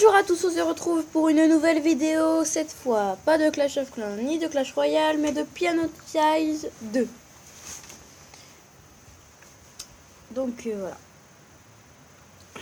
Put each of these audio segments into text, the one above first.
Bonjour à tous, on se retrouve pour une nouvelle vidéo. Cette fois, pas de Clash of Clans ni de Clash Royale, mais de Piano Ties 2. Donc voilà.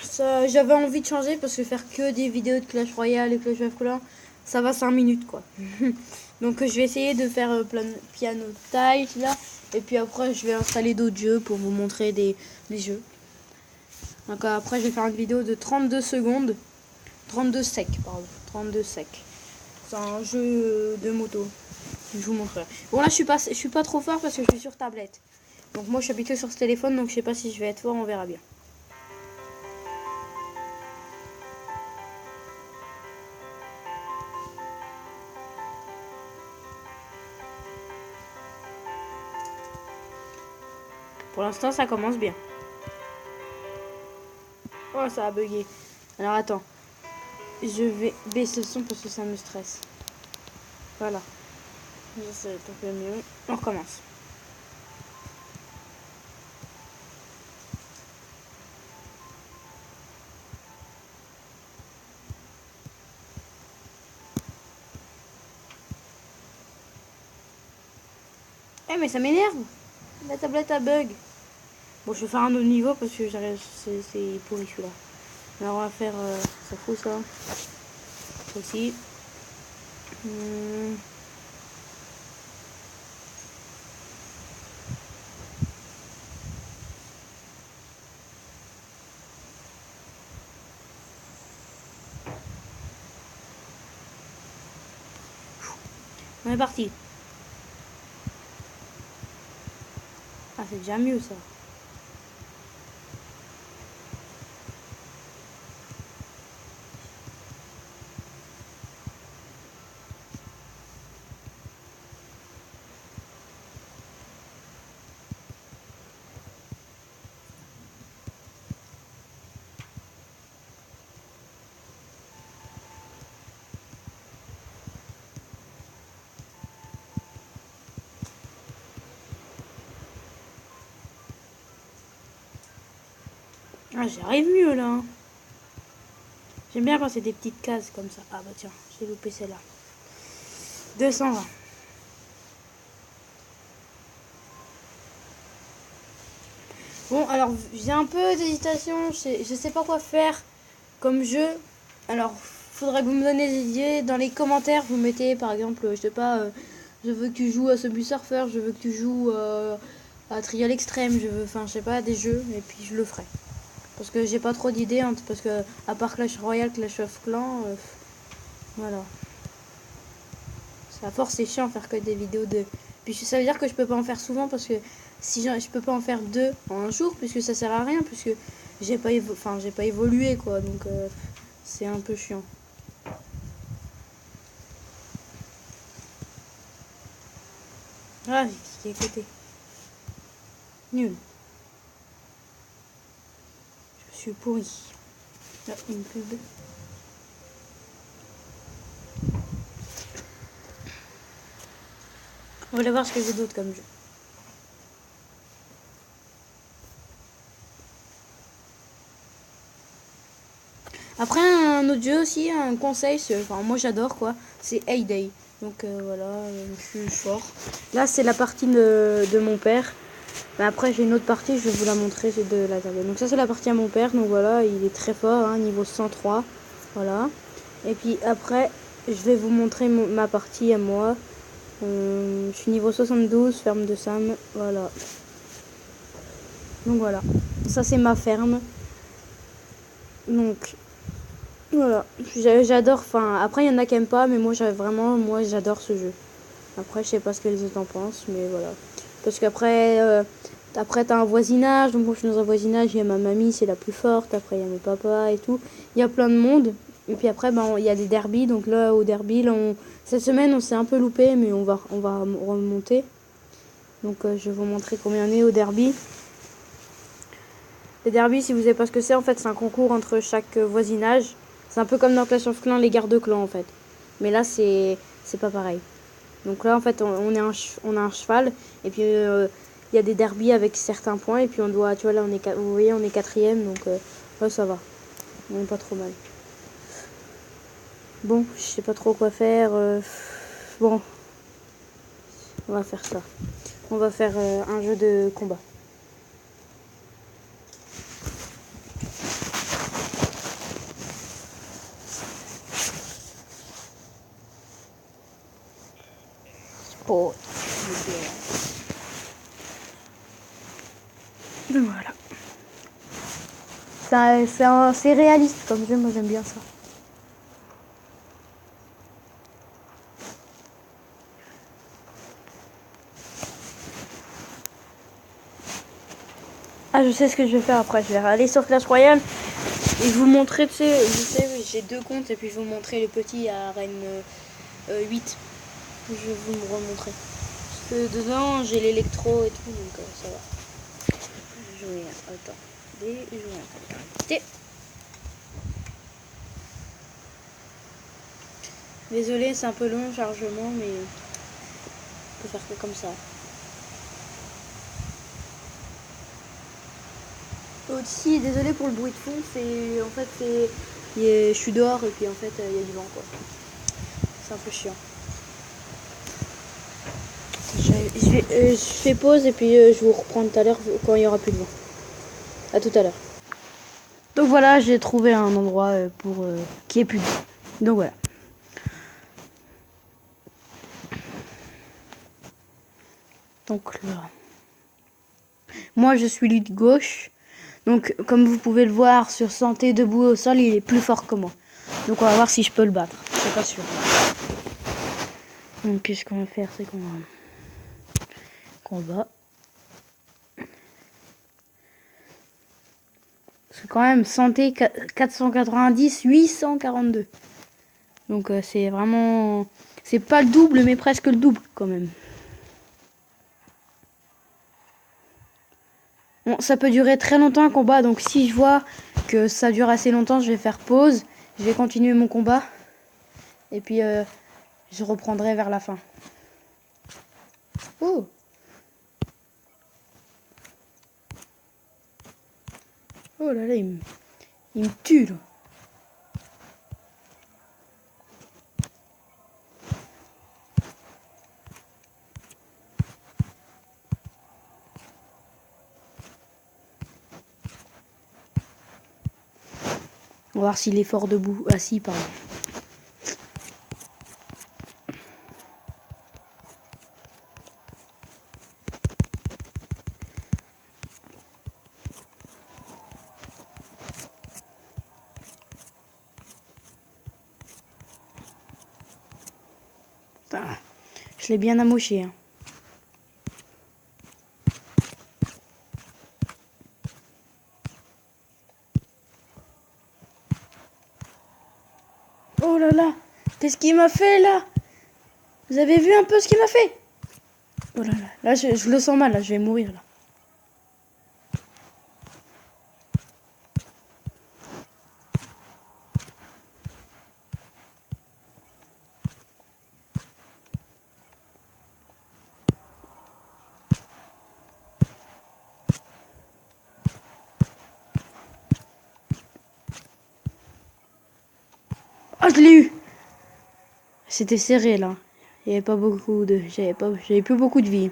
Ça, j'avais envie de changer parce que faire que des vidéos de Clash Royale et Clash of Clans, ça va 5 minutes quoi. Donc je vais essayer de faire plein de Piano Ties là. Et puis après, je vais installer d'autres jeux pour vous montrer des jeux. Donc après, je vais faire une vidéo de 32 secondes. 32 secs, pardon. 32 secs. C'est un jeu de moto. Je vous montrerai. Bon là je suis pas trop fort parce que je suis sur tablette. Donc moi je suis habitué sur ce téléphone, donc je sais pas si je vais être fort, on verra bien. Pour l'instant ça commence bien. Oh ça a bugué. Alors attends. Je vais baisser le son parce que ça me stresse. Voilà. Ça va être un peu mieux. On recommence. Eh mais ça m'énerve. La tablette a bug. Bon je vais faire un autre niveau parce que j'arrive. C'est pourri celui-là. Alors on va faire. Ça fout ça. Ça aussi. On est parti. Ah c'est déjà mieux ça. Ah, j'arrive mieux là. J'aime bien quand c'est des petites cases comme ça. Ah bah tiens, j'ai loupé celle-là. 220. Bon, alors j'ai un peu d'hésitation. Je sais pas quoi faire comme jeu. Alors, faudrait que vous me donniez des idées. Dans les commentaires, vous mettez par exemple, je sais pas, je veux que tu joues à Subway Surfer, je veux que tu joues à Trial Extreme, je veux, enfin, je sais pas, des jeux, et puis je le ferai. Parce que j'ai pas trop d'idées, hein, parce que à part Clash Royale, Clash of Clans, voilà. À force c'est chiant faire que des vidéos de. Puis ça veut dire que je peux pas en faire souvent parce que si je peux pas en faire deux en un jour puisque ça sert à rien puisque j'ai pas j'ai pas évolué quoi donc c'est un peu chiant. Ah j'ai cliqué à côté. Nul. Je suis pourri. Là, une pub. On va aller voir ce que j'ai d'autre comme jeu. Après un autre jeu aussi, un conseil, enfin moi j'adore quoi, c'est Hay-Day. Donc voilà, je suis fort. Là c'est la partie de mon père. Mais après j'ai une autre partie, je vais vous la montrer, c'est de la tablette. Donc ça c'est la partie à mon père, donc voilà, il est très fort, hein, niveau 103. Voilà. Et puis après, je vais vous montrer ma partie à moi. Je suis niveau 72, ferme de Sam. Voilà. Donc voilà. Ça c'est ma ferme. Donc voilà. J'adore. Enfin, après il y en a qui aiment pas, mais moi j'adore ce jeu. Après je sais pas ce que les autres en pensent, mais voilà. Parce qu'après après t'as un voisinage, donc moi je suis dans un voisinage, il y a ma mamie, c'est la plus forte, après il y a mes papas et tout. Il y a plein de monde. Et puis après il y a des derbies, donc là au derby, cette semaine on s'est un peu loupé, mais on va remonter. Donc je vais vous montrer combien on est au derby. Les derbies, si vous savez pas ce que c'est, en fait c'est un concours entre chaque voisinage. C'est un peu comme dans Clash of Clans, les guerres de clans en fait. Mais là c'est pas pareil. Donc là en fait on a un cheval et puis il y a des derbies avec certains points et puis on doit, tu vois là vous voyez on est quatrième donc là ça va, on est pas trop mal. Bon, je sais pas trop quoi faire. Bon, on va faire ça. On va faire un jeu de combat. Sport. Voilà. C'est réaliste comme jeu, moi j'aime bien ça. Ah, je sais ce que je vais faire après. Je vais aller sur Clash Royale et vous montrer, tu sais, oui, j'ai 2 comptes et puis je vais vous montrer le petit à Reine 8. Je vais vous le remontrer. Parce que dedans, j'ai l'électro et tout, donc ça va. Jouer, attends. Jouer en Désolé, c'est un peu long le chargement, mais on peut faire que comme ça. Aussi, désolé pour le bruit de fond, c'est en fait je suis dehors et puis en fait il y a du vent quoi. C'est un peu chiant. Je fais pause et puis je vous reprends tout à l'heure quand il y aura plus de vent. À tout à l'heure. Donc voilà, j'ai trouvé un endroit pour qu'il n'y ait plus de vent. Donc voilà. Donc là, moi je suis lui de gauche. Donc comme vous pouvez le voir sur santé debout au sol, il est plus fort que moi. Donc on va voir si je peux le battre. C'est pas sûr. Donc qu'est-ce qu'on va faire, c'est qu'on va combat. Parce que quand même santé 490, 842. Donc c'est vraiment, c'est pas le double mais presque le double quand même. Bon, ça peut durer très longtemps un combat, donc si je vois que ça dure assez longtemps, je vais faire pause, je vais continuer mon combat et puis je reprendrai vers la fin. Oh! Oh là là, il me tue là. On va voir s'il est fort debout. Ah si, pardon. Putain, je l'ai bien amoché. Hein. Oh là là, qu'est-ce qu'il m'a fait là? Vous avez vu un peu ce qu'il m'a fait? Oh là là, là je le sens mal, là je vais mourir là. Oh, je l'ai eu! C'était serré là. Il n'y avait pas beaucoup de. J'avais plus beaucoup de vie.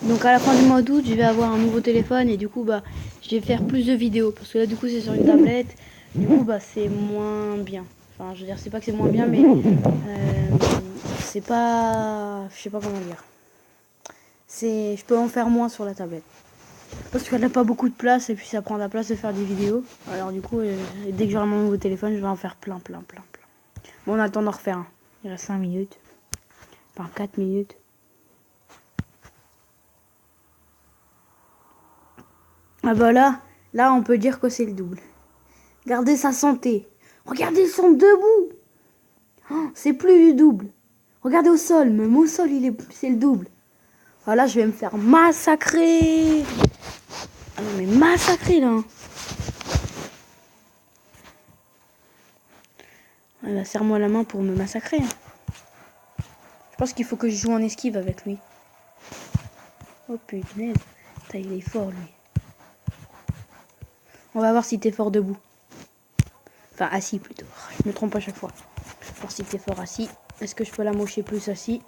Donc à la fin du mois d'août, je vais avoir un nouveau téléphone et du coup bah je vais faire plus de vidéos parce que là du coup c'est sur une tablette. Du coup bah c'est moins bien. Enfin je veux dire c'est pas que c'est moins bien mais c'est pas, je sais pas comment dire. Je peux en faire moins sur la tablette. Parce qu'elle n'a pas beaucoup de place et puis ça prend la place de faire des vidéos. Alors du coup dès que j'aurai mon nouveau téléphone je vais en faire plein. Bon on a le temps d'en refaire un. Il reste 5 minutes. Enfin 4 minutes. Ah bah là on peut dire que c'est le double. Regardez sa santé. Regardez son debout. Oh, c'est plus du double. Regardez au sol. Même au sol, c'est le double. Voilà, je vais me faire massacrer. Ah non, mais massacrer là. Voilà, serre-moi la main pour me massacrer. Hein. Je pense qu'il faut que je joue en esquive avec lui. Oh putain, il est fort lui. On va voir si t'es fort debout. Enfin assis plutôt. Je me trompe à chaque fois. Je vais voir si t'es fort assis. Est-ce que je peux la mocher plus assis?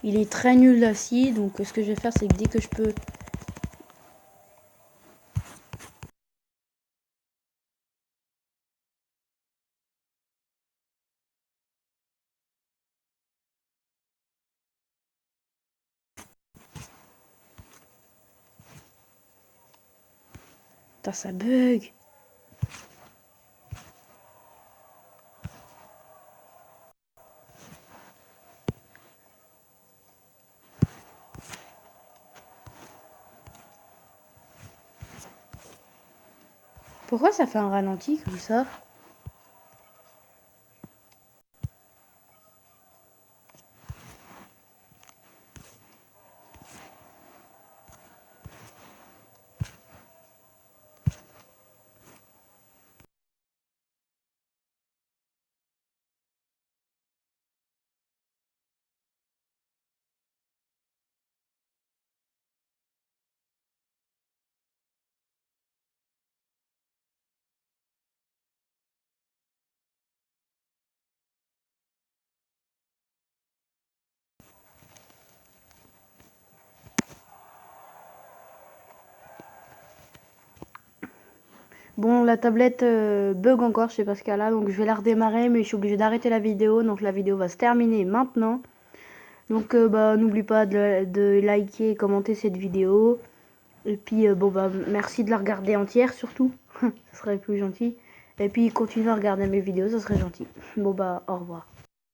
Il est très nul assis, donc ce que je vais faire, c'est que dès que je peux... Putain, ça bug. Pourquoi ça fait un ralenti comme ça? Bon, la tablette bug encore chez Pascala, donc je vais la redémarrer, mais je suis obligée d'arrêter la vidéo, donc la vidéo va se terminer maintenant. Donc bah n'oublie pas de liker et commenter cette vidéo. Et puis bon bah merci de la regarder entière surtout, ça serait plus gentil. Et puis continue à regarder mes vidéos, ça serait gentil. Bon bah au revoir.